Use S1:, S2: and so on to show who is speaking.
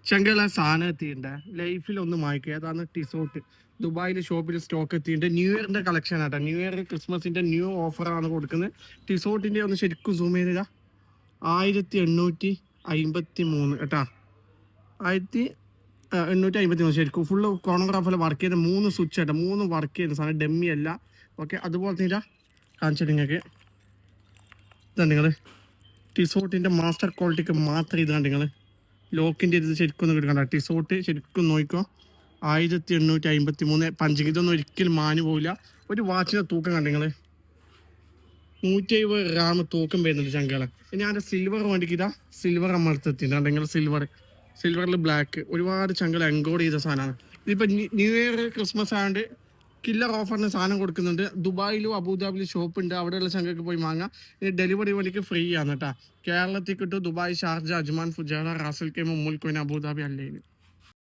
S1: ചങ്കള സാധനം എത്തിയിട്ടുണ്ട് ലൈഫിൽ വാങ്ങിക്കുക. അതാണ് ടിസോട്ട്. ദുബായിലെ ഷോപ്പിൽ സ്റ്റോക്ക് എത്തിയിട്ടുണ്ട്. ന്യൂ ഇയറിന്റെ കളക്ഷൻ ആട്ടോ. ന്യൂ ഇയർ ക്രിസ്മസിന്റെ ന്യൂ ഓഫറാണ് കൊടുക്കുന്നത്. ടിസോട്ടിന്റെ ഒന്ന് ശരിക്കും സൂം ചെയ്താ 1853 കേട്ടാ. 1853 ശരിക്കും ഫുള്ള് കോണോഗ്രാഫിൽ വർക്ക് ചെയ്ത 3 സ്വിച്ച് ആട്ടോ. 3 വർക്ക് ചെയ്യുന്ന സാധനം, ഡെമ്മി അല്ല. ഓക്കെ, അതുപോലെ തന്നെ കാണിച്ചിട്ട് നിങ്ങൾക്ക് ഇതാണ് നിങ്ങൾ ടിസോട്ടിന്റെ മാസ്റ്റർ ക്വാളിറ്റിക്ക് മാത്രം ഇതാണ് നിങ്ങൾ ലോക്കിൻ്റെ ഇത് ശരിക്കും ഒന്ന് കിടക്കണ്ട. ടിസോട്ട് ശരിക്കും നോക്കിക്കോ. 1853 പഞ്ചിങ്. ഇതൊന്നും ഒരിക്കലും മാഞ്ഞു പോവില്ല. ഒരു വാച്ചിൻ്റെ തൂക്കം കണ്ട നിങ്ങൾ 170 ഗ്രാം തൂക്കം വരുന്നുണ്ട് ചങ്കള. ഞാൻ സിൽവർ വേണ്ടിക്കിതാ സിൽവർ അമർത്തിട്ടുണ്ട് നിങ്ങൾ. സിൽവറിൽ ബ്ലാക്ക് ഒരുപാട് ചങ്കള എൻകോഡ് ചെയ്ത സാധനമാണ്. ഇതിപ്പോൾ ന്യൂ ഇയർ ക്രിസ്മസ് ആയതുകൊണ്ട് കില്ലർ ഓഫറിന് സാധനം കൊടുക്കുന്നുണ്ട്. ദുബായിലും അബുദാബിയിലും ഷോപ്പ് ഉണ്ട്. അവിടെയുള്ള ചങ്കക്ക് പോയി വാങ്ങാം. ഇനി ഡെലിവറി വഴിക്ക് ഫ്രീ ആണ് കേട്ടോ. കേരളത്തിൽ കിട്ടും. Dubai, Sharjah, Ajman, Fujairah, Ras al കെയ്മ, ഉമ്മുൽ ഖുവൈൻ, അബുദാബി, അല്ലേന്.